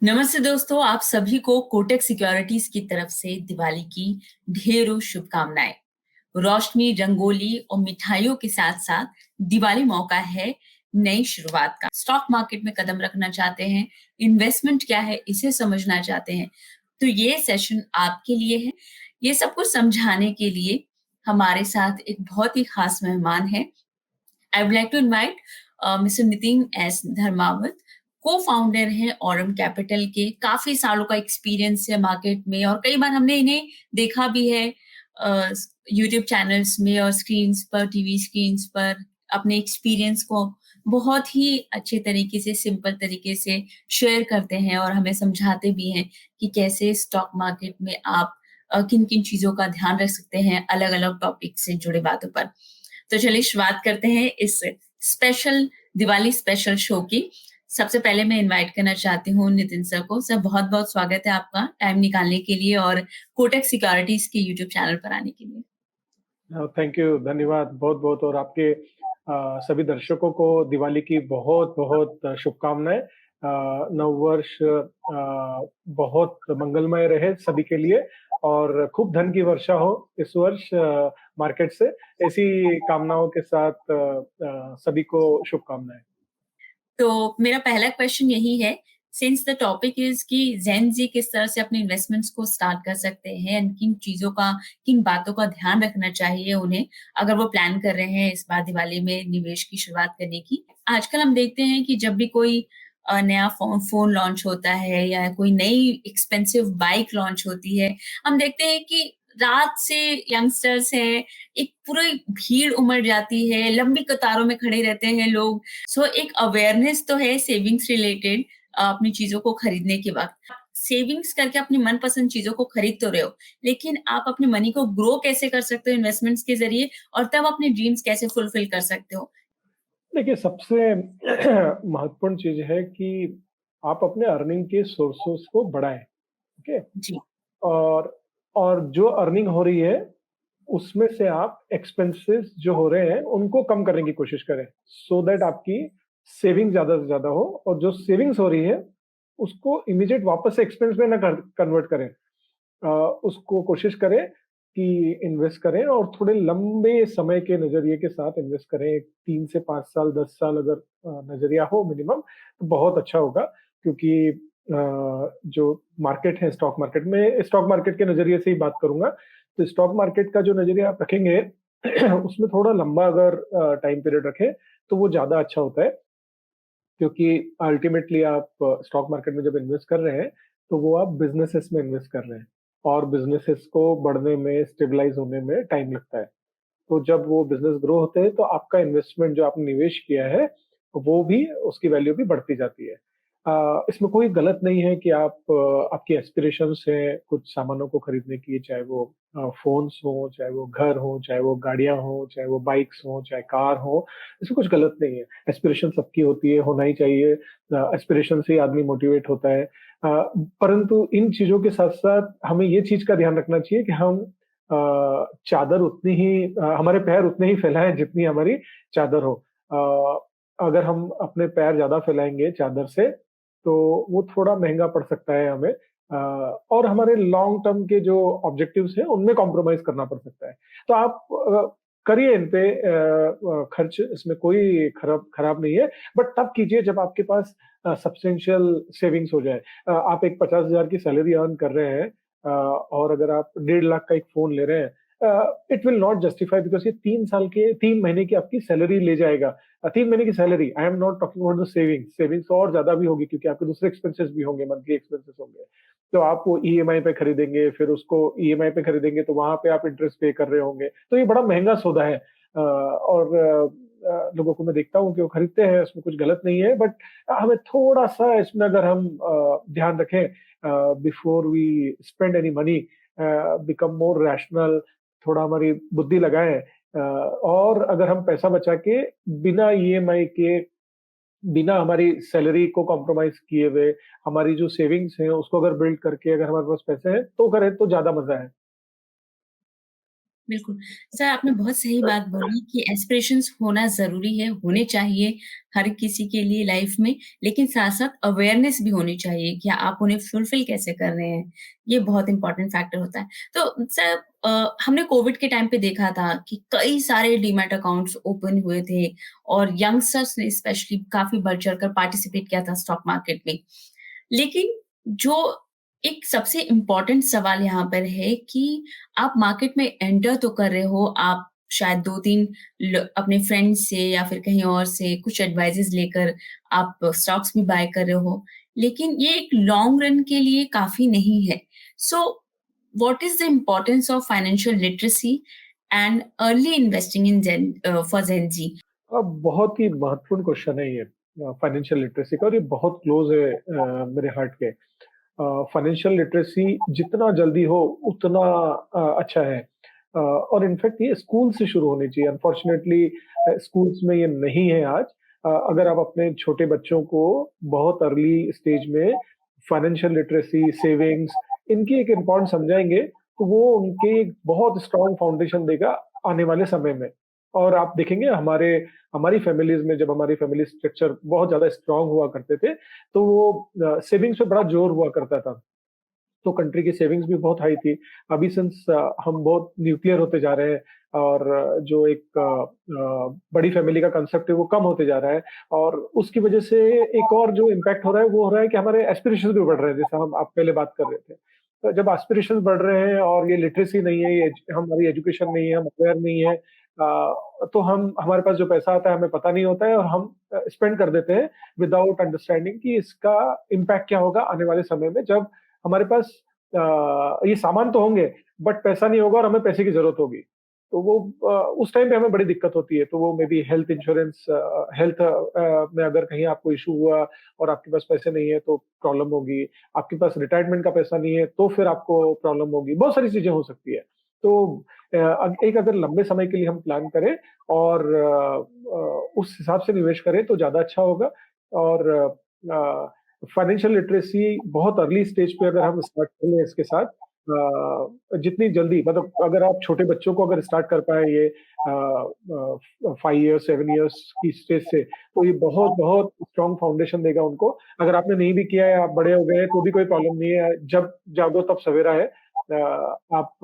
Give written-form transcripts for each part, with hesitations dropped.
नमस्ते दोस्तों, आप सभी को कोटक सिक्योरिटीज की तरफ से दिवाली की ढेरों शुभकामनाएं। रोशनी, रंगोली और मिठाइयों के साथ-साथ दिवाली मौका है नई शुरुआत का। स्टॉक मार्केट में कदम रखना चाहते हैं, इन्वेस्टमेंट क्या है इसे समझना चाहते हैं, तो ये सेशन आपके लिए है। ये सब कुछ समझाने के लिए हमारे साथ एक बहुत ही खास मेहमान है। I would like to invite mister Nitin S Dharmavat, co-founder हैं ऑरम कैपिटल के। काफ़ी सालों का एक्सपीरियंस है मार्केट में और कई बार हमने इन्हें देखा भी है यूट्यूब चैनल्स में और स्क्रीन्स पर, टीवी स्क्रीन्स पर अपने एक्सपीरियंस को बहुत ही अच्छे तरीके से, सिंपल तरीके से शेयर करते हैं और हमें समझाते भी हैं कि कैसे स्टॉक मार्केट में आप किन-किन चीज़ों का ध्यान रख सकते हैं अलग-अलग टॉपिक से जुड़े बातों पर। तो चलिए शुरुआत करते हैं इस स्पेशल दिवाली स्पेशल शो की। सबसे पहले मैं इनवाइट करना चाहती हूँ नितिन सर को। सर बहुत-बहुत स्वागत है आपका टाइम निकालने के लिए और कोटक सिक्योरिटीज़ के यूट्यूब चैनल पर आने के लिए। थैंक यू, धन्यवाद बहुत-बहुत। और आपके सभी दर्शकों को दिवाली की बहुत-बहुत शुभकामनाएँ। नववर्ष बहुत मंगलमय रहे सभी के लिए और खूब धन की वर्षा हो इस वर्ष मार्केट से। ऐसी कामनाओं के साथ सभी को शुभकामनाएँ। तो मेरा पहला क्वेश्चन यही है, सिंस द टॉपिक इज़ कि ज़ेन ज़ी किस तरह से अपने इन्वेस्टमेंट्स को स्टार्ट कर सकते हैं एंड किन चीज़ों का, किन बातों का ध्यान रखना चाहिए उन्हें, अगर वो प्लान कर रहे हैं इस बार दिवाली में निवेश की शुरुआत करने की। आजकल हम देखते हैं कि जब भी कोई नया फ़ोन लॉन्च होता है या कोई नई एक्सपेंसिव बाइक लॉन्च होती है, हम देखते हैं कि रात से यंगस्टर्स हैं, एक पूरी भीड़ उमड़ जाती है, लंबी कतारों में खड़े रहते हैं लोग। एक अवेयरनेस तो है सेविंग्स रिलेटेड अपनी चीज़ों को खरीदने के वक़्त। सेविंग्स करके अपनी मनपसंद चीज़ों को खरीद तो रहे हो, लेकिन आप अपने मनी को ग्रो कैसे कर सकते हो इन्वेस्टमेंट्स के ज़रिए और तब अपने ड्रीम्स कैसे फुलफिल कर सकते हो? देखिए, सबसे महत्वपूर्ण चीज़ है कि आप अपने अर्निंग के सोर्सेज़ को बढ़ाएँ, ठीक है? जी, और जो अर्निंग हो रही है, उसमें से आप एक्सपेंसेस जो हो रहे हैं, उनको कम करने की कोशिश करें, सो दैट आपकी सेविंग ज़्यादा से ज़्यादा हो और जो सेविंग्स हो रही है, उसको इमीडिएट वापस से एक्सपेंस में ना कन्वर्ट करें। उसको कोशिश करें कि इन्वेस्ट करें और थोड़े लंबे समय के नज़रिए के साथ इन्वेस्ट करें। 3 से 5 साल, 10 साल अगर नज़रिया हो मिनिमम, तो बहुत अच्छा होगा क्योंकि जो मार्केट है स्टॉक मार्केट के नज़रिए से ही बात करूँगा। तो स्टॉक मार्केट का जो नज़रिया आप रखेंगे, उसमें थोड़ा लंबा अगर टाइम पीरियड रखें, तो वो ज़्यादा अच्छा होता है। क्योंकि अल्टीमेटली आप स्टॉक मार्केट में जब इन्वेस्ट कर रहे हैं, तो वो आप बिज़नेसेस में इन्वेस्ट कर रहे हैं और बिज़नेसेस को बढ़ने में, स्टेबलाइज़ होने में टाइम लगता है। तो जब वो बिज़नेस ग्रो होते हैं, तो आपका इन्वेस्टमेंट जो आपने निवेश किया है, वो भी उसकी वैल्यू भी बढ़ती जाती है। इसमें कोई गलत नहीं है कि आपकी एस्पिरेशंस हैं कुछ सामानों को खरीदने की, चाहे वो फ़ोन्स हों, चाहे वो घर हों, चाहे वो गाड़ियाँ हों, चाहे वो बाइक्स हों, चाहे कार हो, इसमें कुछ गलत नहीं है। एस्पिरेशन सबकी होती है, होना ही चाहिए। एस्पिरेशन से ही आदमी मोटिवेट होता है। परंतु इन चीज़ों के साथ-साथ हमें ये चीज़ का ध्यान रखना चाहिए कि हम चादर उतनी ही हमारे पैर उतने ही फैलाएँ जितनी हमारी चादर हो। अगर हम अपने पैर ज़्यादा फैलाएँगे चादर से, तो वो थोड़ा महँगा पड़ सकता है हमें और हमारे लॉन्ग टर्म के जो ऑब्जेक्टिव्स हैं, उनमें कॉम्प्रोमाइज़ करना पड़ सकता है। तो आप करिए इन पे खर्च, इसमें कोई खराब खराब नहीं है, बट तब कीजिए जब आपके पास सब्स्टेंशियल सेविंग्स हो जाए। आप एक 50,000 की सैलरी अर्न कर रहे हैं और अगर आप 1.5 लाख का एक फ़ोन ले रहे हैं, it will not justify because ये 3 महीने की आपकी सैलरी ले जाएगा। 3 महीने की salary, I am not talking about the savings, savings और ज़्यादा भी होगी क्योंकि आपके दूसरे एक्सपेंसेस भी होंगे, मंथली एक्सपेंसेस होंगे। तो आप वो ईएमआई पे खरीदेंगे, फिर उसको ईएमआई पे खरीदेंगे तो वहाँ पे आप इंटरेस्ट पे कर रहे होंगे। तो ये बड़ा महँगा सौदा है और लोगों को मैं देखता हूँ कि वो खरीदते हैं, इसमें कुछ गलत नहीं है, बट हमें थोड़ा-सा इसमें अगर हम ध्यान रखें before we spend any money, become more rational, थोड़ा हमारी बुद्धि लगाएँ और अगर हम पैसा बचा के बिना ईएमआई के, बिना हमारी सैलरी को कॉम्प्रोमाइज़ किए हुए, हमारी जो सेविंग्स हैं उसको अगर बिल्ड करके अगर हमारे पास पैसे हैं, तो करें तो ज़्यादा मज़ा है। बिल्कुल। सर आपने बहुत सही बात बोली कि एस्पिरेशंस होना ज़रूरी है, होने चाहिए हर किसी के लिए लाइफ़ में, लेकिन साथ-साथ अवेयरनेस भी होनी चाहिए कि आप उन्हें फुलफ़िल कैसे कर रहे हैं, ये बहुत इम्पोर्टेंट फैक्टर होता है। तो सर हमने कोविड के टाइम पे देखा था कि कई सारे डीमैट अकाउंट्स ओपन हुए थे और यंगस्टर्स ने स्पेशली काफ़ी बढ़-चढ़ कर पार्टिसिपेट किया था स्टॉक मार्केट में। लेकिन जो एक सबसे इम्पोर्टेंट सवाल यहाँ पर है कि आप मार्केट में एंटर तो कर रहे हो, आप शायद 2-3 अपने फ्रेंड्स से या फिर कहीं और से कुछ एडवाइसेस लेकर आप स्टॉक्स भी बाय कर रहे हो, लेकिन ये एक लॉन्ग रन के लिए काफ़ी नहीं है। So what is the importance of financial literacy and early investing in for Gen Z? बहुत ही महत्वपूर्ण क्वेश्चन है ये फाइनेंशियल लिटरेसी का, और ये बहुत क्लोज है मेरे हार्ट के। फाइनेंशियल लिटरेसी जितना जल्दी हो उतना अच्छा है। और इनफैक्ट ये स्कूल से शुरू होनी चाहिए। अनफॉर्चुनेटली स्कूल्स में ये नहीं है आज। अगर आप अपने छोटे बच्चों को बहुत अर्ली स्टेज में फाइनेंशियल लिटरेसी, सेविंग्स, इनकी एक इम्पोर्टेंस समझाएंगे, तो वो उनके एक बहुत स्ट्रॉन्ग फाउंडेशन देगा आने वाले समय में। और आप देखेंगे हमारी फैमिलीज में, जब हमारी फैमिली स्ट्रक्चर बहुत ज्यादा स्ट्रांग हुआ करते थे, तो वो सेविंग्स पे बड़ा जोर हुआ करता था। तो कंट्री की सेविंग्स भी बहुत हाई थी। अभी सिंस हम बहुत न्यूक्लियर होते जा रहे हैं, और जो एक बड़ी फैमिली का कंसेप्ट है वो कम होते जा रहा है। और उसकी वजह से एक और जो इम्पैक्ट हो रहा है वो हो रहा है कि हमारे एस्पिरेशंस भी बढ़ रहे हैं, जैसा हम आप पहले बात कर रहे थे। तो जब एस्पिरेशंस बढ़ रहे हैं और ये लिटरेसी नहीं है, ये हमारी एजुकेशन नहीं है, हम अवेयर नहीं है, तो हम हमारे पास जो पैसा आता है हमें पता नहीं होता है, और हम स्पेंड कर देते हैं विदाउट अंडरस्टैंडिंग कि इसका इम्पैक्ट क्या होगा आने वाले समय में, जब हमारे पास ये सामान तो होंगे, बट पैसा नहीं होगा और हमें पैसे की ज़रूरत होगी। तो वो उस टाइम पे हमें बड़ी दिक्कत होती है। तो वो may be health insurance, health में अगर कहीं आपको इश्यू हुआ और आपके पास पैसे नहीं है तो प्रॉब्लम होगी। आपके पास रिटायरमेंट का पैसा नहीं है तो फिर आपको प्रॉब्लम होगी। बहुत सारी चीज़ें हो सकती है। तो एक अगर लंबे समय के लिए हम प्लान करें और उस हिसाब से निवेश करें तो ज़्यादा अच्छा होगा। और फाइनेंशियल लिटरेसी बहुत अर्ली स्टेज पे अगर हम स्टार्ट कर लें इसके साथ, जितनी जल्दी, मतलब अगर आप छोटे बच्चों को अगर स्टार्ट कर पाए ये 5 इयर्स 7 इयर्स की स्टेज से, तो ये बहुत बहुत स्ट्रॉन्ग फाउंडेशन देगा उनको। अगर आपने नहीं भी किया है, आप बड़े हो गए हैं, तो भी कोई प्रॉब्लम नहीं है। जब जागो तब सवेरा है। आप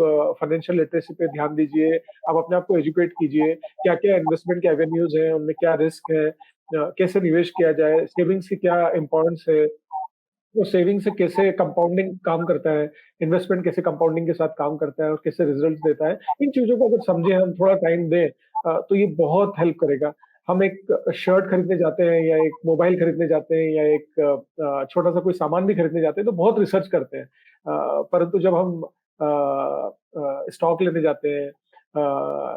फाइनेंशियल लिटरेसी पे ध्यान दीजिए। आप अपने आप को एजुकेट कीजिए, क्या क्या इन्वेस्टमेंट के एवेन्यूज हैं, उनमें क्या रिस्क है, कैसे निवेश किया जाए, सेविंग्स की क्या इम्पोर्टेंस है, वो सेविंग से कैसे कंपाउंडिंग काम करता है, इन्वेस्टमेंट कैसे कंपाउंडिंग के साथ काम करता है और कैसे रिजल्ट देता है। इन चीज़ों को अगर समझें, हम थोड़ा टाइम दें, तो ये बहुत हेल्प करेगा। हम एक शर्ट खरीदने जाते हैं या एक मोबाइल खरीदने जाते हैं या एक छोटा-सा कोई सामान भी खरीदने जाते हैं, तो बहुत रिसर्च करते हैं। परंतु जब हम स्टॉक लेने जाते हैं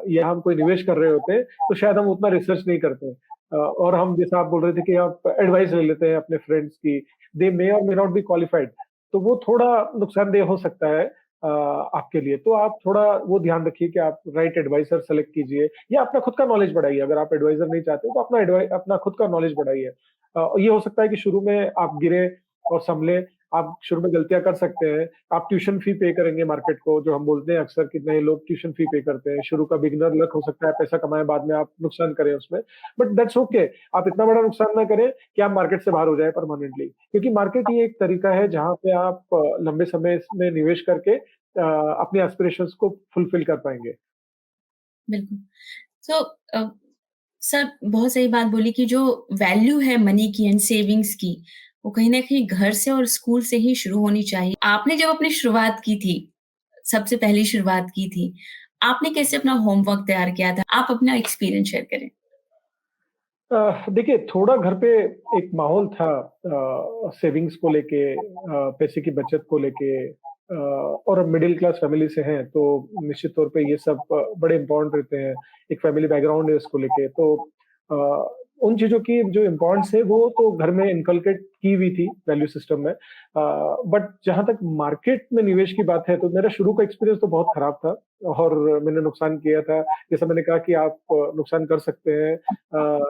या हम कोई निवेश कर रहे होते हैं, तो शायद हम उतना रिसर्च नहीं करते हैं। और हम, जैसा आप बोल रहे थे कि आप एडवाइस ले लेते हैं अपने फ्रेंड्स की, दे मे और मे नॉट बी क्वालिफाइड, तो वो थोड़ा नुकसानदेह हो सकता है आपके लिए। तो आप थोड़ा वो ध्यान रखिए कि आप राइट एडवाइजर सेलेक्ट कीजिए, या अपना खुद का नॉलेज बढ़ाइए। अगर आप एडवाइजर नहीं चाहते तो अपना खुद का नॉलेज बढ़ाइए। ये हो सकता है कि शुरू में आप गिरे और संभले, आप शुरू में गलतियां कर सकते हैं। आप ट्यूशन फी पे करेंगे मार्केट को, जो हम बोलते हैं अक्सर कि नए लोग ट्यूशन फी पे करते हैं। शुरू का बिगिनर लक हो सकता है पैसा कमाए, बाद में आप नुकसान करें उसमें, बट दैट्स ओके। आप इतना बड़ा नुकसान ना करें कि आप मार्केट से बाहर हो जाए परमानेंटली, क्योंकि मार्केट ही एक तरीका है जहां पे आप लंबे समय में निवेश करके अपने एस्पिरेशंस को फुलफिल कर पाएंगे। बिल्कुल। सो सर बहुत सही बात बोली कि जो वैल्यू है मनी की एंड सेविंग्स की, वो कहीं न कहीं घर से और स्कूल से ही शुरू होनी चाहिए। आपने जब अपनी शुरुआत की थी, सबसे पहली शुरुआत की थी, आपने कैसे अपना होमवर्क तैयार किया था? आप अपना एक्सपीरियंस शेयर करें। देखिए, थोड़ा घर पे एक माहौल था सेविंग्स को लेके, पैसे की बचत को लेके, और मिडिल क्लास फैमिली से हैं, तो निश्चित तौर पे ये सब बड़े इम्पोर्टेंट रहते हैं। एक फैमिली बैकग्राउंड है इसको लेके, तो उन चीज़ों की जो इम्पोर्टेंस है वो तो घर में इनकलकेट की हुई थी वैल्यू सिस्टम में। बट जहाँ तक मार्केट में निवेश की बात है, तो मेरा शुरू का एक्सपीरियंस तो बहुत खराब था और मैंने नुकसान किया था। जैसा मैंने कहा कि आप नुकसान कर सकते हैं,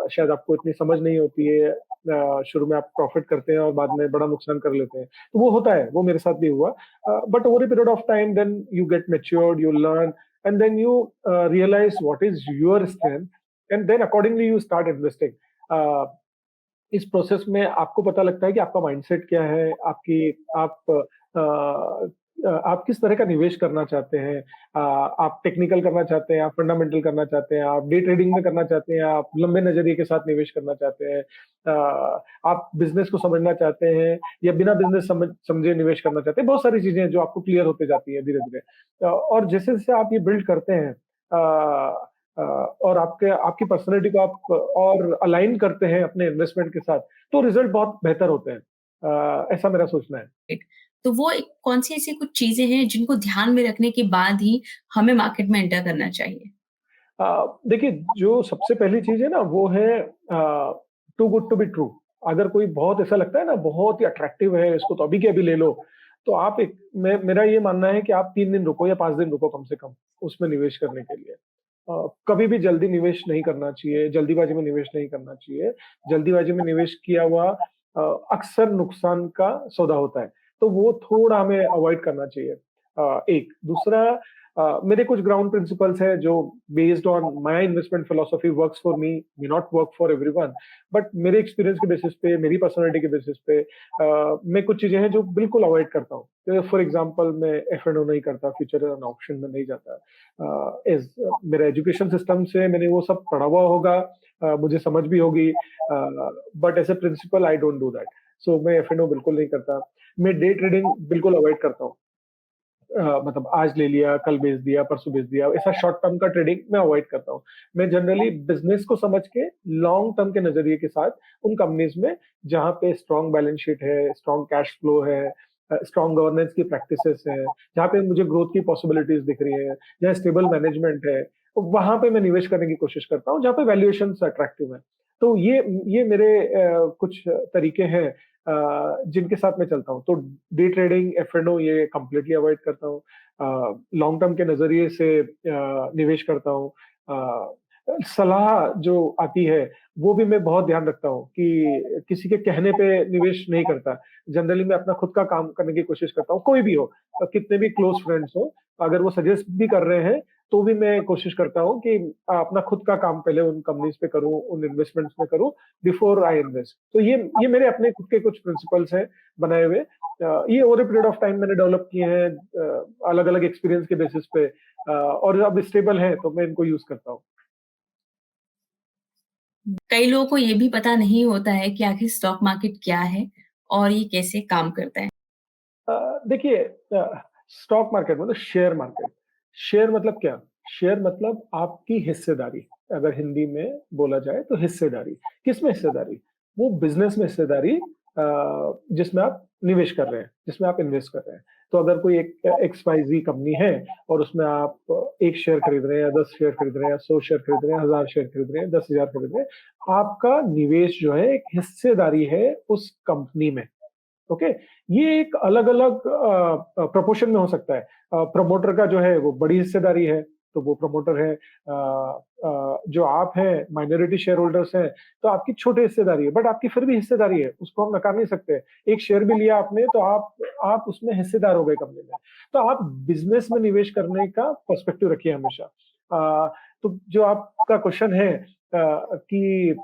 शायद आपको इतनी समझ नहीं होती है। शुरू में आप प्रॉफिट करते हैं और बाद में बड़ा नुकसान कर लेते हैं, तो वो होता है, वो मेरे साथ भी हुआ। But over a period of time then you get matured, you learn, and then you realize what is your strength, and then accordingly you start investing. इस प्रोसेस में आपको पता लगता है कि आपका माइंडसेट क्या है, आप किस तरह का निवेश करना चाहते हैं। आप टेक्निकल करना चाहते हैं, आप फंडामेंटल करना चाहते हैं, आप डे ट्रेडिंग में करना चाहते हैं, आप लंबे नज़रिए के साथ निवेश करना चाहते हैं, आप बिज़नेस को समझना चाहते हैं या बिना बिज़नेस समझे निवेश करना चाहते हैं। बहुत सारी चीज़ें हैं जो आपको क्लियर होते जाती हैं धीरे-धीरे। और जैसे-जैसे आप ये बिल्ड करते हैं अ और आपकी पर्सनैलिटी को आप और अलाइन करते हैं अपने इन्वेस्टमेंट के साथ, तो रिज़ल्ट बहुत बेहतर होते हैं। ऐसा मेरा सोचना है। तो वो एक कौन-सी ऐसी कुछ चीज़ें हैं जिनको ध्यान में रखने के बाद ही हमें मार्केट में एंटर करना चाहिए? देखिए, जो सबसे पहली चीज़ है ना वो है too good to be true. अगर कोई बहुत ऐसा लगता है ना बहुत ही अट्रैक्टिव है, इसको तो अभी के अभी ले लो, तो आप एक मेरा ये मानना है कि आप 3 दिन रुको या 5 दिन रुको कम से कम उसमें निवेश करने के लिए। कभी भी जल्दी निवेश नहीं करना चाहिए, जल्दीबाज़ी में निवेश नहीं करना चाहिए। जल्दीबाज़ी में निवेश किया हुआ अक्सर नुकसान का सौदा होता है, तो वो थोड़ा हमें अवॉइड करना चाहिए। एक, दूसरा मेरे कुछ ग्राउंड प्रिंसिपल्स हैं जो based on my investment philosophy works for me, may not work for everyone, but मेरे एक्सपीरियंस के बेसिस पे, मेरी पर्सनैलिटी के बेसिस पे मैं कुछ चीज़ें हैं जो बिल्कुल अवॉइड करता हूँ। फॉर एग्ज़ाम्पल मैं एफ-एंड-ओ नहीं करता, फ्यूचर एंड ऑप्शन में नहीं जाता। मेरा एजुकेशन सिस्टम से मैंने वो सब पढ़ा हुआ होगा, मुझे समझ भी होगी, but as a principle I don't do that. So मैं एफ-एंड-ओ बिल्कुल नहीं करता। मैं डे ट्रेडिंग बिल्कुल अवॉइड करता हूँ। मतलब आज ले लिया, कल बेच दिया, परसों बेच दिया, ऐसा शॉर्ट टर्म का ट्रेडिंग मैं अवॉइड करता हूँ। मैं जनरली बिज़नेस को समझ के लॉन्ग टर्म के नज़रिए के साथ उन कंपनीज़ में जहाँ पे स्ट्रॉन्ग बैलेंस शीट है, स्ट्रॉन्ग कैश फ्लो है, स्ट्रॉन्ग गवर्नेंस की प्रैक्टिसेस हैं, जहाँ पे मुझे ग्रोथ की पॉसिबिलिटीज़ दिख रही हैं, जहाँ स्टेबल मैनेजमेंट है, तो वहाँ पे मैं निवेश करने की कोशिश करता हूँ, जहाँ पे वैल्यूएशंस अट्रैक्टिव हैं। तो ये मेरे कुछ तरीके हैं जिनके साथ मैं चलता हूँ। तो डे ट्रेडिंग, एफ-एंड-ओ ये कंप्लीटली अवॉइड करता हूँ। लॉन्ग टर्म के नज़रिए से निवेश करता हूँ। सलाह जो आती है, वो भी मैं बहुत ध्यान रखता हूँ कि किसी के कहने पे निवेश नहीं करता। जनरली मैं अपना खुद का काम करने की कोशिश करता हूँ, कोई भी हो, कितने भी क्लोज़ फ्रेंड्स हों, अगर वो सजेस्ट भी कर रहे हैं, तो भी मैं कोशिश करता हूँ कि अपना खुद का काम पहले उन कंपनीज़ पे करूँ, उन इन्वेस्टमेंट्स में करूँ, बिफोर आई इन्वेस्ट। तो ये मेरे अपने खुद के कुछ प्रिंसिपल्स हैं बनाए हुए। ये over a period of time मैंने डेवलप किए हैं अलग-अलग एक्सपीरियंस के बेसिस पे, और अब स्टेबल हैं तो मैं इनको यूज़ करता हूँ। कई लोगों को ये भी पता नहीं होता है कि आखिर स्टॉक मार्केट क्या है और ये कैसे काम करता है। देखिए, स्टॉक मार्केट मतलब शेयर मार्केट। शेयर मतलब क्या? शेयर मतलब आपकी हिस्सेदारी। अगर हिंदी में बोला जाए तो हिस्सेदारी। किसमें हिस्सेदारी? वो बिज़नेस में हिस्सेदारी जिसमें आप निवेश कर रहे हैं, जिसमें आप इन्वेस्ट कर रहे हैं। तो अगर कोई एक एक्स-वाई-ज़ेड कंपनी है और उसमें आप 1 शेयर खरीद रहे हैं या 10 शेयर खरीद रहे हैं या 100 शेयर खरीद रहे हैं, 1000 शेयर खरीद रहे हैं, 10,000 खरीद रहे हैं, आपका निवेश जो है एक हिस्सेदारी है उस कंपनी में। ओके, ये एक अलग-अलग प्रोपोर्शन में हो सकता है। प्रमोटर का जो है वो बड़ी हिस्सेदारी है, तो वो प्रमोटर है। जो आप हैं माइनॉरिटी शेयर होल्डर्स हैं, तो आपकी छोटी हिस्सेदारी है, बट आपकी फिर भी हिस्सेदारी है, उसको हम नकार नहीं सकते। एक शेयर भी लिया आपने तो आप उसमें हिस्सेदार हो गए कंपनी में। तो आप बिज़नेस में निवेश करने का पर्सपेक्टिव रखिए हमेशा। तो जो आपका क्वेश्चन है कि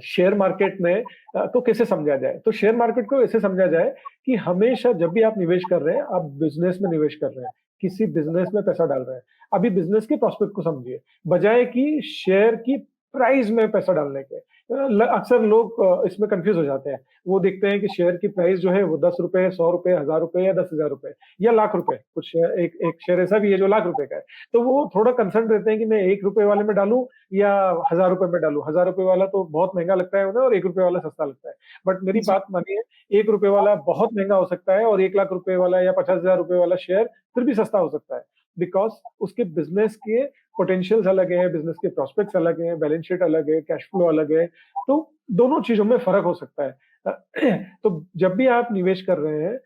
शेयर मार्केट में को कैसे समझा जाए? तो शेयर मार्केट को ऐसे समझा जाए कि हमेशा जब भी आप निवेश कर रहे हैं, आप बिज़नेस में निवेश कर रहे हैं, किसी बिज़नेस में पैसा डाल रहे हैं। अभी बिज़नेस के प्रॉस्पेक्ट को समझिए, बजाए कि शेयर की प्राइस में पैसा डालने के। अक्सर लोग इसमें कन्फ्यूज़ हो जाते हैं। वो देखते हैं कि शेयर की प्राइस जो है वो ₹10, ₹100, ₹1000 या ₹10,000 या लाख रुपए। कुछ शेयर एक शेयर ऐसा भी है जो लाख रुपए का है। तो वो थोड़ा कंसर्न रहते हैं कि मैं ₹1 वाले में डालूँ या ₹1000 में डालूँ। ₹1000 वाला तो बहुत महँगा लगता है उन्हें और ₹1 वाला सस्ता लगता है। बट मेरी जी। बात मानिए, ₹1 वाला बहुत महँगा हो सकता है और ₹1,00,000 वाला या ₹50,000 वाला शेयर फिर भी सस्ता हो सकता है। बिकॉज़ उसके बिज़नेस के पोटेंशियल्स अलग हैं, बिज़नेस के प्रॉस्पेक्ट्स अलग हैं, बैलेंस शीट अलग है, कैश फ्लो अलग है, तो दोनों चीज़ों में फ़र्क हो सकता है। अ, तो जब भी आप निवेश कर रहे हैं,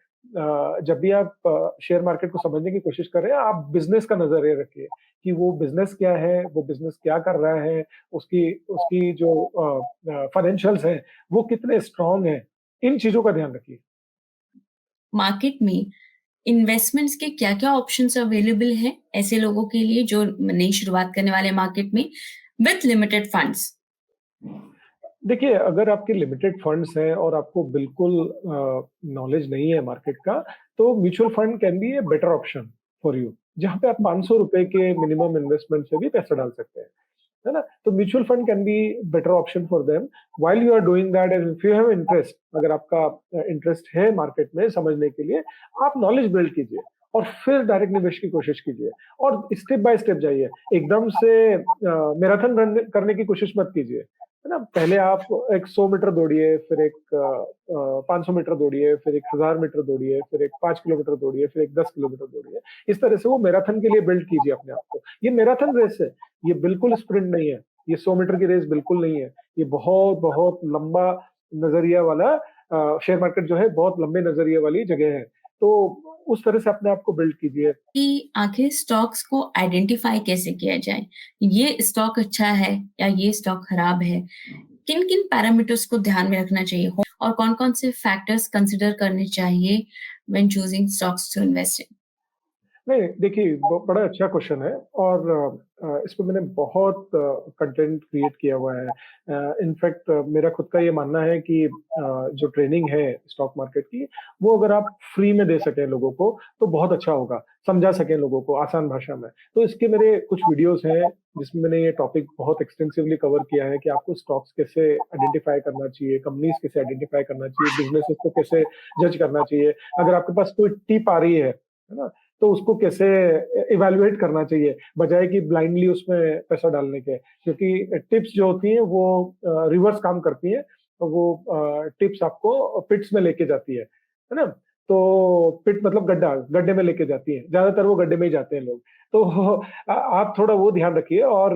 जब भी आप शेयर मार्केट को समझने की कोशिश कर रहे हैं, आप बिज़नेस का नज़रिया रखिए कि वो बिज़नेस क्या है, वो बिज़नेस क्या कर रहा है, उसकी उसकी जो फाइनेंशियल्स हैं, वो कितने स्ट्रॉन्ग हैं, इन चीज़ों का ध्यान रखिए। मार्केट में इन्वेस्टमेंट्स के क्या-क्या ऑप्शंस अवेलेबल हैं ऐसे लोगों के लिए जो नई शुरुआत करने वाले मार्केट में विथ लिमिटेड फंड्स? देखिए, अगर आपके लिमिटेड फंड्स हैं और आपको बिल्कुल नॉलेज नहीं है मार्केट का, तो mutual fund can be a better option for you, जहाँ पे आप ₹500 के मिनिमम इन्वेस्टमेंट से भी पैसा डाल सकते हैं, है ना? तो mutual fund can be better option for them while you are doing that and if you have interest, अगर आपका इंटरेस्ट है मार्केट में समझने के लिए, आप नॉलेज बिल्ड कीजिए और फिर डायरेक्ट निवेश की कोशिश कीजिए और स्टेप बाय स्टेप जाइए। एकदम से मैराथन रन करने की कोशिश मत कीजिए, है ना? पहले आप एक 100 मीटर दौड़िए, फिर एक 500 मीटर दौड़िए, फिर एक 1000 मीटर दौड़िए, फिर एक 5 किलोमीटर दौड़िए, फिर एक 10 किलोमीटर दौड़िए। इस तरह से वो मैराथन के लिए बिल्ड कीजिए अपने आप को। ये मैराथन रेस है, ये बिल्कुल स्प्रिंट नहीं है, ये 100 मीटर की रेस बिल्कुल नहीं है। ये बहुत-बहुत लंबा नज़रिया वाला शेयर मार्केट जो है बहुत लंबे नज़रिए वाली जगह है। तो उस तरह से अपने आप को बिल्ड कीजिए। कि आखिर स्टॉक्स को आइडेंटिफाई कैसे किया जाए? ये स्टॉक अच्छा है या ये स्टॉक खराब है? किन-किन पैरामीटर्स को ध्यान में रखना चाहिए और कौन-कौन से फैक्टर्स कंसिडर करने चाहिए when choosing stocks to invest in? नहीं, देखिए बड़ा अच्छा क्वेश्चन है और इस पे मैंने बहुत कंटेंट क्रिएट किया हुआ है। इनफैक्ट मेरा खुद का ये मानना है कि जो ट्रेनिंग है स्टॉक मार्केट की, वो अगर आप फ्री में दे सकें लोगों को, तो बहुत अच्छा होगा। समझा सकें लोगों को आसान भाषा में। तो इसके मेरे कुछ वीडियोज़ हैं, जिसमें मैंने ये टॉपिक बहुत एक्सटेंसिवली कवर किया है कि आपको स्टॉक्स कैसे आइडेंटिफाई करना चाहिए, कंपनीज़ कैसे आइडेंटिफाई करना चाहिए, बिज़नेसेस को कैसे जज करना चाहिए। अगर आपके पास कोई टिप आ रही है ना? तो उसको कैसे इवैल्यूएट करना चाहिए, बजाए कि ब्लाइंडली उसमें पैसा डालने के। क्योंकि टिप्स जो होती हैं वो रिवर्स काम करती हैं, तो वो टिप्स आपको पिट्स में लेके जाती है ना? तो पिट मतलब गड्ढा, गड्ढे में लेके जाती है। ज़्यादातर वो गड्ढे में ही जाते हैं लोग। तो आप थोड़ा वो ध्यान रखिए और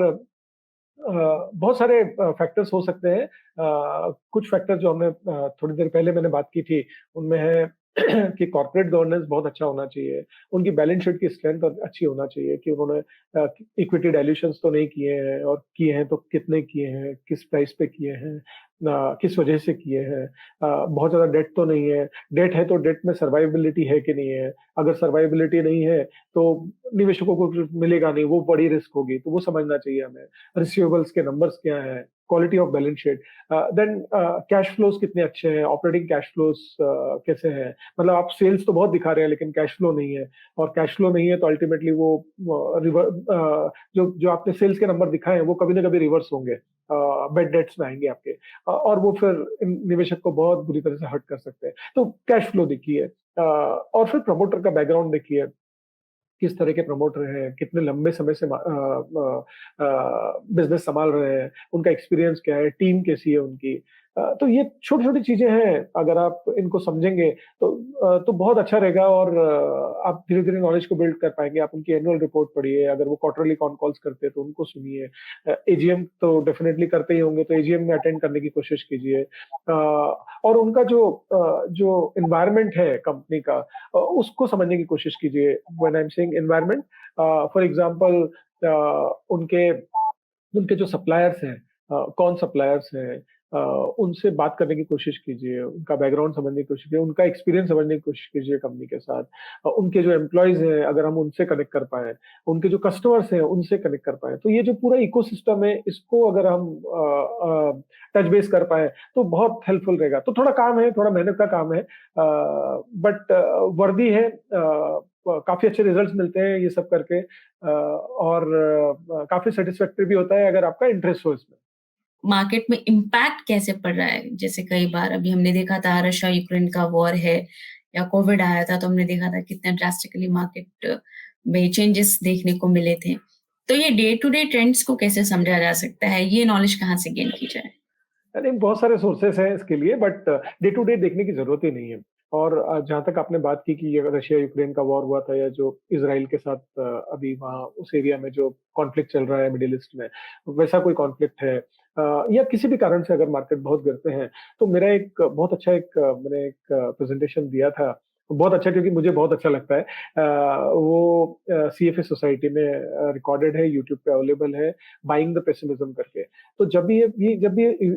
बहुत सारे फैक्टर्स हो सकते हैं। कुछ फैक्टर जो हमने थोड़ी देर पहले मैंने बात की थी, उनमें है कि कॉर्पोरेट गवर्नेंस बहुत अच्छा होना चाहिए, उनकी बैलेंस शीट की स्ट्रेंथ अच्छी होना चाहिए कि उन्होंने इक्विटी डाइल्यूशंस तो नहीं किए हैं और किए हैं तो कितने किए हैं, किस प्राइस पे किए हैं, किस वजह से किए हैं। बहुत ज़्यादा डेट तो नहीं है, डेट है तो डेट में सर्वाइवबिलिटी है कि नहीं है, अगर सर्वाइवबिलिटी नहीं है, तो निवेशकों को कुछ मिलेगा नहीं, वो बड़ी रिस्क होगी, तो वो समझना चाहिए हमें। रिसीवेबल्स के नंबर्स क्या हैं, quality of balance sheet, then cash flows कितने अच्छे हैं, ऑपरेटिंग कैश फ्लोज कैसे हैं, मतलब आप सेल्स तो बहुत दिखा रहे हैं लेकिन कैश फ्लो नहीं है, और कैश फ्लो नहीं है तो अल्टीमेटली वो जो जो आपने सेल्स के नंबर दिखाए हैं वो कभी ना कभी रिवर्स होंगे, बेड डेट्स में आएंगे आपके, और वो फिर निवेशक को बहुत बुरी तरह से हर्ट कर सकते हैं। तो कैश फ्लो देखिए, और फिर प्रमोटर का बैकग्राउंड देखिए, किस तरह के प्रमोटर हैं, कितने लंबे समय से बिज़नेस सँभाल रहे हैं, उनका एक्सपीरियंस क्या है, टीम कैसी है उनकी। तो ये छोटी-छोटी चीज़ें हैं, अगर आप इनको समझेंगे तो बहुत अच्छा रहेगा और आप धीरे-धीरे नॉलेज को बिल्ड कर पाएँगे। आप उनकी एनुअल रिपोर्ट पढ़िए, अगर वो क्वार्टरली कॉन कॉल्स करते हैं तो उनको सुनिए। एजीएम तो डेफिनिटली करते ही होंगे, तो एजीएम में अटेंड करने की कोशिश कीजिए। और उनका जो एनवायरनमेंट है कंपनी का, उसको समझने की कोशिश कीजिए। When I am saying environment, for example उनके उनके जो सप्लायर्स हैं, कौन सप्लायर्स हैं, उनसे बात करने की कोशिश कीजिए, उनका बैकग्राउंड समझने की कोशिश कीजिए, उनका एक्सपीरियंस समझने की कोशिश कीजिए कंपनी के साथ। उनके जो एम्प्लॉइज़ हैं, अगर हम उनसे कनेक्ट कर पाएँ, उनके जो कस्टमर्स हैं, उनसे कनेक्ट कर पाएँ, तो ये जो पूरा इकोसिस्टम है, इसको अगर हम टच बेस कर पाएँ, तो बहुत हेल्पफुल रहेगा। तो थोड़ा काम है, थोड़ा मेहनत का काम है, बट वर्दी है, काफ़ी अच्छे रिजल्ट्स मिलते हैं ये सब करके, और काफ़ी सैटिस्फैक्टरी भी होता है अगर आपका इंटरेस्ट हो इसमें। मार्केट में इम्पैक्ट कैसे पड़ रहा है? जैसे कई बार अभी हमने देखा था रशिया-यूक्रेन का वॉर है या कोविड आया था तो हमने देखा था कितना ड्रास्टिकली मार्केट में चेंजेस देखने को मिले थे। तो ये डे टू डे ट्रेंड्स को कैसे समझा जा सकता है? ये नॉलेज कहाँ से गेन की जाए? अरे बहुत सारे सोर्सेस हैं इसके लिए, बट डे टू डे देखने की ज़रूरत ही नहीं है। और जहाँ तक आपने बात की कि ये रशिया-यूक्रेन का वॉर हुआ था या जो इज़राइल के साथ अभी वहाँ उस एरिया में जो कॉन्फ्लिक्ट चल रहा है मिडल ईस्ट में, वैसा कोई कॉन्फ्लिक्ट है, या किसी भी कारण से अगर मार्केट बहुत गिरते हैं, तो मेरा एक बहुत अच्छा मैंने एक प्रेज़ेंटेशन दिया था बहुत अच्छा, क्योंकि मुझे बहुत अच्छा लगता है। वो सीएफए सोसाइटी में रिकॉर्डेड है, यूट्यूब पे अवेलेबल है, बाइंग द पेसिमिज्म करके। तो जब भी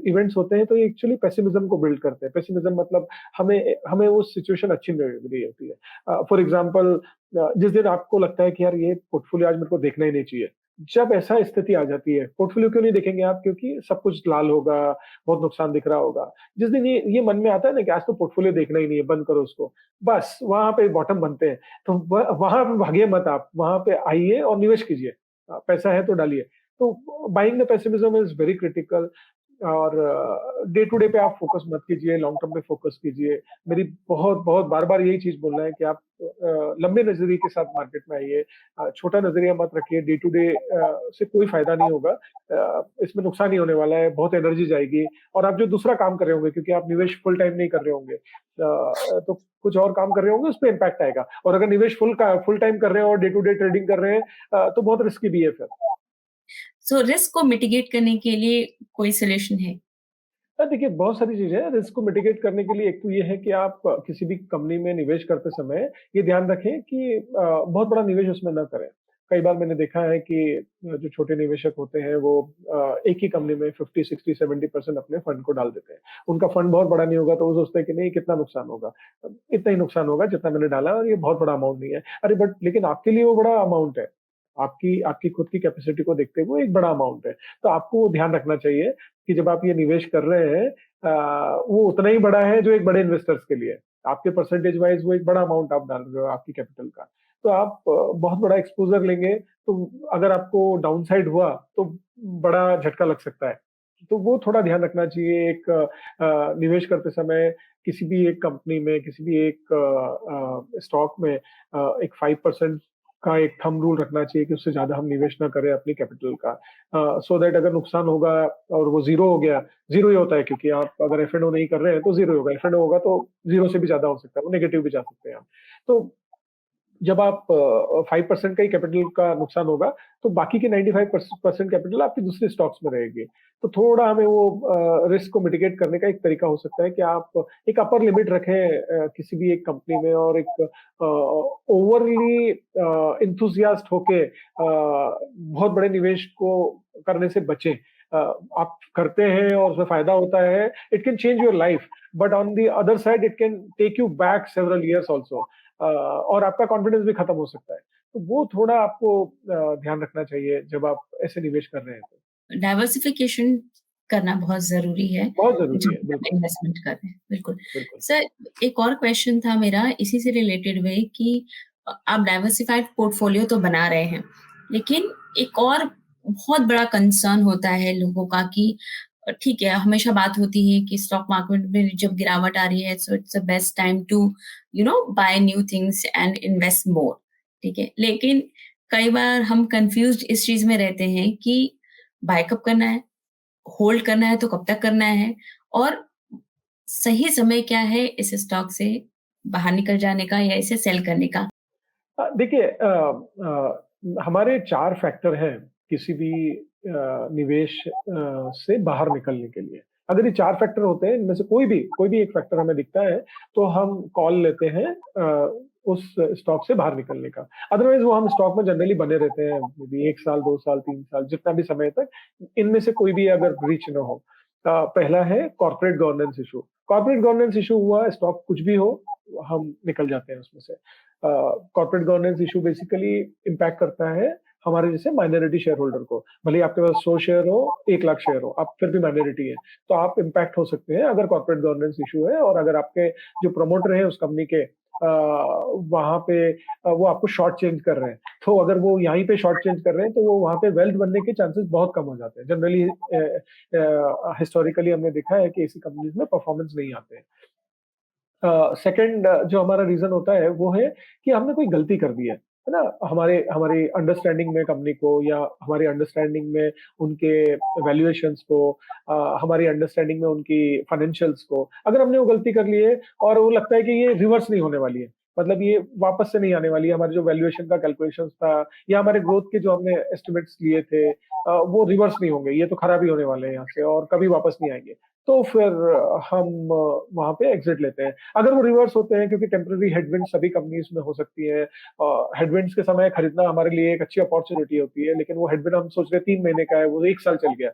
इवेंट्स होते हैं तो ये एक्चुअली पेसिमिज्म को बिल्ड करते हैं। पेसिमिज्म मतलब हमें हमें वो सिचुएशन अच्छी नहीं लग रही होती है। फॉर एग्जांपल, जिस दिन आपको लगता है कि यार ये पोर्टफोलियो आज मेरे को देखना ही नहीं चाहिए, जब ऐसा स्थिति आ जाती है, पोर्टफोलियो क्यों नहीं देखेंगे आप? क्योंकि सब कुछ लाल होगा, बहुत नुकसान दिख रहा होगा। जिस दिन ये मन में आता है ना कि आज तो पोर्टफोलियो देखना ही नहीं है, बंद करो उसको, बस वहां पे बॉटम बनते हैं। तो वहां पे भागिए मत, आप वहां पे आइए और निवेश कीजिए। पैसा है तो डालिए। तो buying the pessimism is very critical. और डे टू डे पे आप फोकस मत कीजिए, लॉन्ग टर्म पे फोकस कीजिए। मेरी बहुत बहुत बार बार यही चीज बोलना है कि आप लंबे नजरिए के साथ मार्केट में आइए। छोटा नजरिया मत रखिए। डे टू डे से कोई फायदा नहीं होगा। इसमें नुकसान ही होने वाला है, बहुत एनर्जी जाएगी। और आप जो दूसरा काम कर रहे होंगे, क्योंकि आप निवेश फुल टाइम नहीं कर रहे होंगे, तो कुछ और काम कर रहे होंगे, उस पर इम्पैक्ट आएगा। और अगर निवेश फुल टाइम कर रहे हैं और डे टू डे ट्रेडिंग कर रहे हैं, तो बहुत रिस्की भी है फिर। सो रिस्क को मिटिगेट करने के लिए कोई सोल्यूशन है? देखिए, बहुत सारी चीजें हैं रिस्क को मिटिगेट करने के लिए। एक तो ये है कि आप किसी भी कंपनी में निवेश करते समय ये ध्यान रखें कि बहुत बड़ा निवेश उसमें ना करें। कई बार मैंने देखा है कि जो छोटे निवेशक होते हैं वो एक ही कंपनी में 50, 60, 70% अपने फंड को डाल देते हैं। उनका फंड बहुत बड़ा नहीं होगा तो वो सोचते हैं कि नहीं, कितना नुकसान होगा, इतना ही नुकसान होगा जितना मैंने डाला, और ये बहुत बड़ा अमाउंट नहीं है। अरे बट लेकिन आपके लिए वो बड़ा अमाउंट है। आपकी आपकी खुद की कैपेसिटी को देखते हुए एक बड़ा अमाउंट है। तो आपको ध्यान रखना चाहिए कि जब आप ये निवेश कर रहे हैं, वो उतना ही बड़ा है जो एक बड़े इन्वेस्टर्स के लिए है। आपके परसेंटेज वाइज वो एक बड़ा अमाउंट आप डाल रहे हो आपकी कैपिटल का। तो आप बहुत बड़ा एक्सपोजर लेंगे, तो अगर आपको डाउन साइड हुआ तो बड़ा झटका लग सकता है। तो वो थोड़ा ध्यान रखना चाहिए। एक निवेश करते समय किसी भी एक कंपनी में, किसी भी एक स्टॉक में एक 5% का एक थंब रूल रखना चाहिए कि उससे ज्यादा हम निवेश ना करें अपनी कैपिटल का। सो दैट अगर नुकसान होगा और वो जीरो हो गया, जीरो ही होता है, क्योंकि आप अगर एफ एंड ओ नहीं कर रहे हैं तो जीरो होगा, एफ एंड ओ होगा तो जीरो से भी ज्यादा हो सकता है, वो नेगेटिव भी जा सकते हैं आप। तो जब आप 5% का ही कैपिटल का नुकसान होगा, तो बाकी की 95% कैपिटल आपकी दूसरे स्टॉक्स में रहेगी। तो थोड़ा हमें वो रिस्क को मिटिगेट करने का एक तरीका हो सकता है कि आप एक अपर लिमिट रखें किसी भी एक कंपनी में, और एक ओवरली इंथुजियास्ट होके बहुत बड़े निवेश को करने से बचें। आप करते हैं और उसमें फायदा होता है, it can change your life, but on the other side it can take you back several years also. और आपका कॉन्फिडेंस भी खत्म हो सकता है। तो वो थोड़ा आपको ध्यान रखना चाहिए जब आप ऐसे निवेश कर रहे हैं तो। डाइवर्सिफिकेशन करना बहुत ज़रूरी है, बहुत ज़रूरी जब है, भी आप बिल्कुल, इन्वेस्टमेंट कर रहे हैं, बिल्कुल। बिल्कुल। सर, एक और क्वेश्चन था मेरा इसी से रिलेटेड हुए कि आप डाइवर्सिफाइड पोर्टफोलियो तो बना रहे हैं, लेकिन एक और बहुत बड़ा कंसर्न होता है लोगों का कि ठीक है, हमेशा बात होती है कि स्टॉक मार्केट में जब गिरावट आ रही है, so it's the best time to buy new things and invest more, ठीक है? लेकिन कई बार हम कन्फ्यूज़्ड इस चीज़ में रहते हैं कि बाय कब करना है? होल्ड करना है तो कब तक करना है? और सही समय क्या है इस स्टॉक से बाहर निकल जाने का या इसे सेल करने का? देखिए, हमारे 4 फैक्टर हैं किसी भी निवेश से बाहर निकलने के लिए। अगर ये 4 फैक्टर होते हैं, इनमें से कोई भी एक फैक्टर हमें दिखता है, तो हम कॉल लेते हैं उस स्टॉक से बाहर निकलने का। अदरवाइज़ वो हम स्टॉक में जनरली बने रहते हैं, मे बी 1 साल, 2 साल, 3 साल, जितना भी समय तक इनमें से कोई भी अगर ब्रीच ना हो। पहला है corporate governance issue. Corporate governance issue हुआ, स्टॉक कुछ भी हो, हम निकल जाते हैं उसमें से। Corporate governance issue basically impact करता है हमारे जैसे माइनॉरिटी शेयर होल्डर को। भले ही आपके पास 100 शेयर हो, 1 लाख शेयर हो, आप फिर भी माइनॉरिटी है, तो आप इम्पैक्ट हो सकते हैं अगर कॉर्पोरेट गवर्नेंस इशू है। और अगर आपके जो प्रमोटर है उस कंपनी के वहां पे वो आपको शॉर्ट चेंज कर रहे हैं, तो अगर वो यहीं पे शॉर्ट चेंज कर रहे हैं तो वो वहां पे वेल्थ बनने के चांसेस बहुत कम हो जाते हैं। जनरली हिस्टोरिकली हमने देखा है कि ऐसी कंपनीज में परफॉर्मेंस नहीं आते हैं। सेकंड जो हमारा रीजन होता है वो है कि हमने कोई गलती कर दी है ना? हमारे हमारी अंडरस्टैंडिंग में कंपनी को, या हमारी अंडरस्टैंडिंग में उनके वैल्यूएशंस को, हमारी अंडरस्टैंडिंग में उनकी फाइनेंशियल्स को, अगर हमने वो गलती कर ली है और वो लगता है कि ये रिवर्स नहीं होने वाली है, मतलब ये वापस से नहीं आने वाली है, हमारे जो वैल्यूएशन का कैलकुलेशंस था या हमारे ग्रोथ के जो हमने एस्टिमेट्स लिए थे वो रिवर्स नहीं होंगे, ये तो खराब ही होने वाले हैं यहाँ से और कभी वापस नहीं आएंगे। तो फिर हम वहाँ पे एग्जिट लेते हैं। अगर वो रिवर्स होते हैं, क्योंकि टेम्पररी हेडविंड्स सभी कंपनीज में हो सकती है, हेडविंड्स के समय खरीदना हमारे लिए एक अच्छी अपॉर्चुनिटी होती है, लेकिन वो हेडविंड हम सोच रहे हैं 3 महीने का है, वो 1 साल चल गया,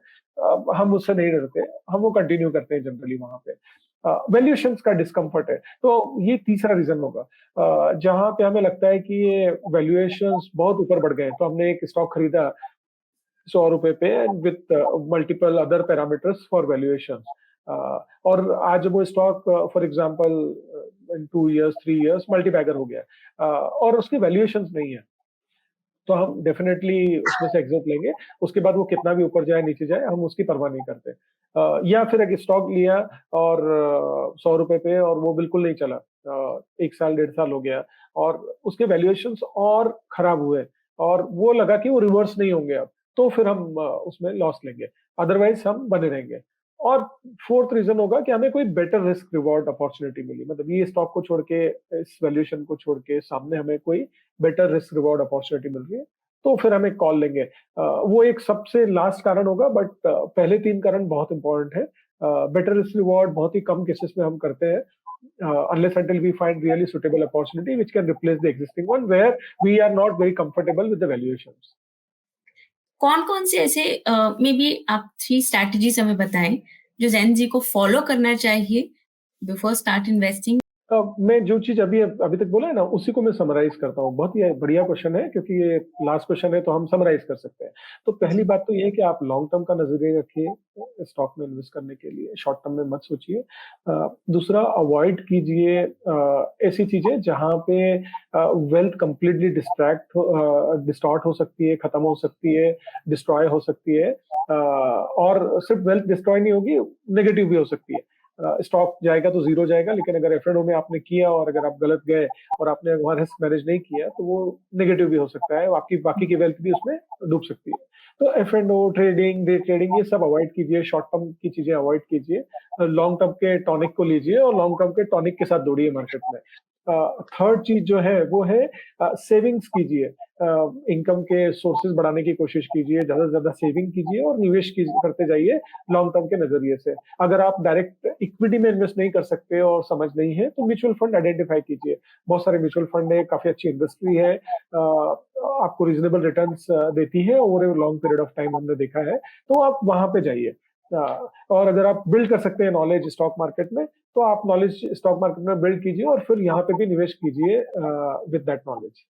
हम उससे नहीं डरते, हम वो कंटिन्यू करते हैं जनरली वहां पे। वैल्यूएशंस का डिस्कम्फर्ट है, तो ये तीसरा रीजन होगा। जहां पे हमें लगता है कि ये वैल्यूएशंस बहुत ऊपर बढ़ गए, तो हमने एक स्टॉक खरीदा 100 रुपए पे, and with multiple other parameters for valuation. और आज वो stock for example in 2 years 3 years multi bagger हो गया है, और उसकी वैल्यूएशन नहीं है, तो हम डेफिनेटली उसमें से एग्जिट लेंगे। उसके बाद वो कितना भी ऊपर जाए नीचे जाए, हम उसकी परवाह नहीं करते। या फिर एक स्टॉक लिया और 100 रुपए पे, और वो बिल्कुल नहीं चला, 1 साल 1.5 साल हो गया, और उसके वैल्यूएशंस और खराब हुए, और वो लगा कि वो रिवर्स नहीं होंगे अब, तो फिर हम उसमें लॉस लेंगे, अदरवाइज हम बने रहेंगे। और फोर्थ रीजन होगा कि हमें कोई बेटर रिस्क रिवॉर्ड अपॉर्चुनिटी मिली, मतलब ये स्टॉक को छोड़ के, इस वैल्यूएशन को छोड़ के सामने हमें कोई बेटर रिस्क रिवॉर्ड अपॉर्चुनिटी मिल रही है, तो फिर हम एक कॉल लेंगे। वो एक सबसे लास्ट कारण होगा, बट पहले 3 कारण बहुत इंपॉर्टेंट है। बेटर रिस्क रिवॉर्ड बहुत ही कम केसेस में हम करते हैं, unless until we find really suitable opportunity which can replace the existing one where we are not very comfortable with the valuations. कौन-कौन से ऐसे मे बी आप 3 स्ट्रैटेजीज़ हमें बताएँ, जो ज़ेन ज़ी को फॉलो करना चाहिए बिफोर स्टार्ट इन्वेस्टिंग? मैं जो चीज अभी तक बोला है ना, उसी को मैं समराइज करता हूँ। बहुत ही बढ़िया क्वेश्चन है, क्योंकि ये लास्ट क्वेश्चन है, तो हम समराइज कर सकते हैं। तो पहली बात तो ये है कि आप लॉन्ग टर्म का नजरिया रखिए स्टॉक में इन्वेस्ट करने के लिए, शॉर्ट टर्म में मत सोचिए। दूसरा, अवॉइड कीजिए ऐसी चीजें जहां पे वेल्थ कंप्लीटली डिस्टॉर्ट हो सकती है, खत्म हो सकती है, डिस्ट्रॉय हो सकती है, और सिर्फ वेल्थ डिस्ट्रॉय नहीं होगी, नेगेटिव भी हो सकती है। स्टॉक जाएगा तो जीरो जाएगा, लेकिन अगर एफ में आपने किया और अगर आप गलत गए और आपने वहां रिस्क मैनेज नहीं किया, तो वो नेगेटिव भी हो सकता है, आपकी बाकी की वेल्थ भी उसमें डूब सकती है। तो F&O, ट्रेडिंग, डे ट्रेडिंग, ये सब अवॉइड कीजिए, शॉर्ट टर्म की चीजें अवॉइड कीजिए, लॉन्ग टर्म के टॉनिक को लीजिए और लॉन्ग टर्म के टॉनिक के साथ दौड़िए मार्केट में। थर्ड चीज जो है वो है सेविंग्स कीजिए, इनकम के सोर्सेज बढ़ाने की कोशिश कीजिए, ज्यादा से ज्यादा सेविंग कीजिए और निवेश करते जाइए लॉन्ग टर्म के नजरिए से। अगर आप डायरेक्ट इक्विटी में इन्वेस्ट नहीं कर सकते और समझ नहीं है, तो म्यूचुअल फंड आइडेंटिफाई कीजिए। बहुत सारे म्यूचुअल फंड है, काफी अच्छी इंडस्ट्री है, आपको रीजनेबल रिटर्न्स देती है over a long period of time, हमने देखा है, तो आप वहां पे जाइए। और अगर आप बिल्ड कर सकते हैं नॉलेज स्टॉक मार्केट में, तो आप नॉलेज स्टॉक मार्केट में बिल्ड कीजिए और फिर यहाँ पे भी निवेश कीजिए विद दैट नॉलेज।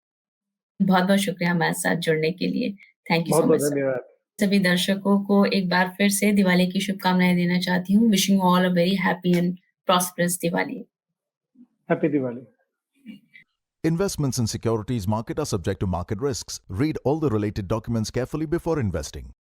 बहुत-बहुत शुक्रिया हमारे साथ जुड़ने के लिए। थैंक यू बहुत सो बहुत मच सर। धन्यवाद। सभी दर्शकों को एक बार फिर से दिवाली की शुभकामनाएँ देना चाहती हूँ। Wishing you all a very happy and prosperous Diwali. Happy Diwali. Investments in securities market are subject to market risks. Read all the related documents carefully before investing.